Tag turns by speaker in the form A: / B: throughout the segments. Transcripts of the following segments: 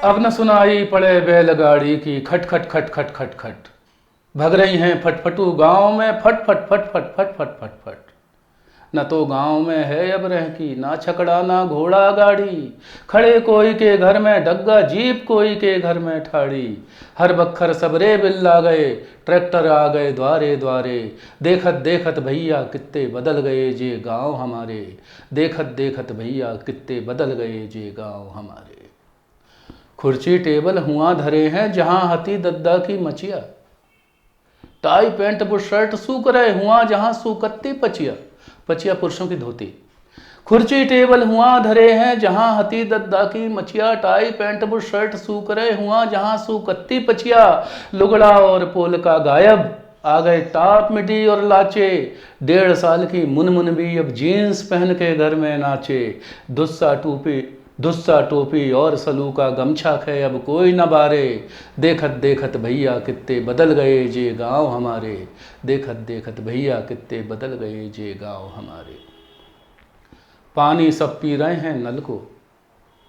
A: अब न सुनाई पड़े बैलगाड़ी की खट खट खट खट खट खट। भग रही हैं फटफटू गांव में फट फट फट फट फट फट फट फट। न तो गांव में है अब रह की ना छकड़ा ना घोड़ा गाड़ी। खड़े कोई के घर में डग्गा जीप कोई के घर में ठाड़ी। हर बखर सबरे बिल्ला गए ट्रैक्टर आ गए द्वारे द्वारे। देखत देखत भैया कित्ते बदल गए जे गांव हमारे। देखत देखत भैया कित्ते बदल गए जे गांव हमारे। कुर्सी टेबल हुआ धरे हैं जहां हती दद्दा की मचिया। टाई पैंट बुश शर्ट सूख रहे हुआ जहां सूकत्ती पचिया। पचिया पुरुषों की धोती। कुर्सी टेबल हुआ धरे हैं जहां हती दद्दा की मचिया। टाई पैंट बुश शर्ट सूख रहे हुआ जहां सूकत्ती पचिया। लुगड़ा और पोल का गायब आ गए टाप मिडी और लाचे। 1.5 साल की मुनमुन भी अब जीन्स पहन के घर में नाचे। दुस्सा टोपी और सलूका गमछा खे अब कोई न बारे। देखत देखत भैया कित्ते बदल गए जे गांव हमारे। देखत देखत भैया कित्ते बदल गए जे गांव हमारे। पानी सब पी रहे हैं नल को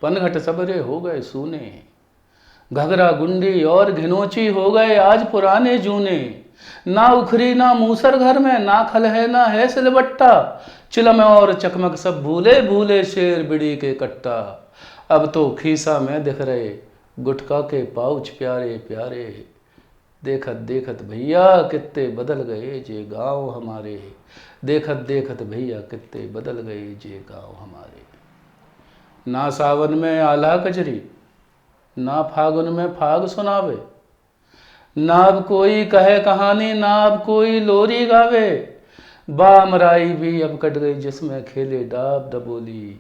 A: पनघट सबरे हो गए सूने। घघरा गुंडी और घिनौची हो गए आज पुराने जूने। ना उखरी ना मूसर घर में ना खल है ना है सिलबट्टा। चिलम और चकमक सब भूले भूले शेर बिड़ी के कट्टा। अब तो खीसा में दिख रहे गुटखा के पाउच प्यारे प्यारे। देखत देखत भैया कित्ते बदल गए जे गांव हमारे। देखत देखत भैया कित्ते बदल गए जे गांव हमारे। ना सावन में आल्हा कजरी ना फागुन में फाग सुनावे। ना अब कोई कहे कहानी ना अब कोई लोरी गावे। बामराई भी अब कट गई जिसमें खेले डाब डबोली।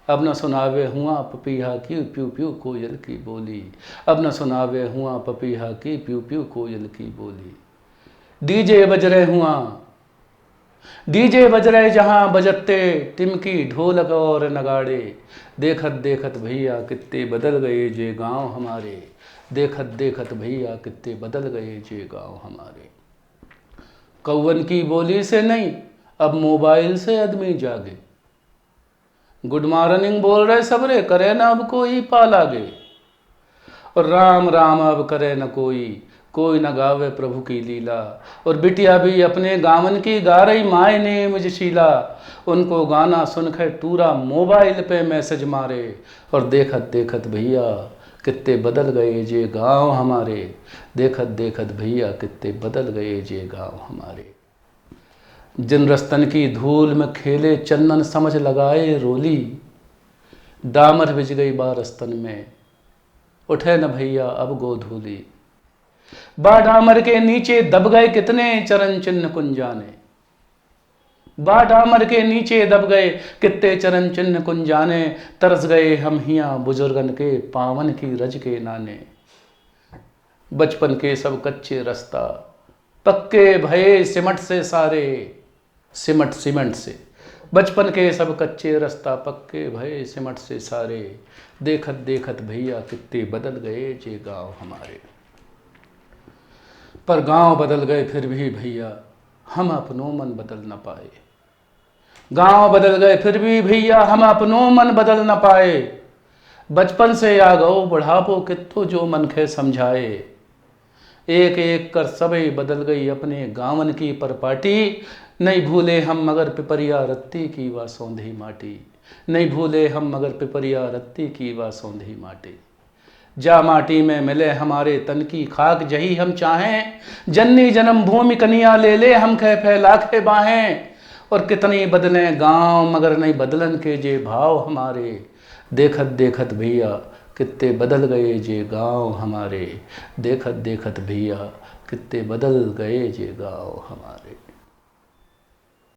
A: अब न सुनावे हुआ पपीहा की प्यू प्यू कोयल की बोली। अब न सुनावे हुआ पपीहा की प्यू प्यू कोयल की बोली। डीजे बज रहे हुआ डीजे बज रहे जहां बजते टिमकी ढोलक और नगाड़े। देखत देखत भैया कित्ते बदल गए जे गांव हमारे। देखत देखत भैया कित्ते बदल गए जे गांव हमारे। कौवन की बोली से नहीं अब मोबाइल से आदमी जागे। गुड मॉर्निंग बोल रहे सबरे करे ना अब कोई पालागे। और राम राम अब करे न कोई न गावे प्रभु की लीला। और बिटिया भी अपने गावन की गा रही माय ने मुझे शीला। उनको गाना सुनकर टूरा मोबाइल पे मैसेज मारे। और देखत देखत भैया कित्ते बदल गए जे गांव हमारे। देखत देखत भैया कित्ते बदल गए जे गांव हमारे। जिन रस्तन की धूल में खेले चंदन समझ लगाए रोली। डामर बिज गई बारस्तन में उठे न भैया अब गोधूली। बा डामर के नीचे दब गए कितने चरण चिन्ह कुंजाने। बा डामर के नीचे दब गए कितने चरण चिन्ह कुंजाने। तरस गए हम हिया बुजुर्गन के पावन की रज के नाने। बचपन के सब कच्चे रास्ता पक्के भये सिमट से सारे। सिमट सीमेंट से बचपन के सब कच्चे रास्ता पक्के भये सिमट से सारे। देखत देखत भैया कित्ते बदल गए जे गांव हमारे। पर गांव बदल गए फिर भी भैया हम अपनों मन बदल न पाए। गांव बदल गए फिर भी भैया हम अपनों मन बदल न पाए। बचपन से आ गओ बुढ़ापो कित्तो जो मन खे समझाए। एक एक कर सबे बदल गई अपने गांवन की परपाटी। नहीं भूले हम मगर पिपरिया रत्ती की वा सौंधी माटी। नहीं भूले हम मगर पिपरिया रत्ती की वा सौंधी माटी। जा माटी में मिले हमारे तन की खाक जही हम चाहें। जननी जन्म भूमि कनिया ले ले हम कह फैला के बाहें। और कितनी बदलें गांव मगर नहीं बदलन के जे भाव हमारे। देखत देखत भैया कित्ते बदल गए जे गांव हमारे। देखत देखत भैया कित्ते बदल गए जे गांव हमारे।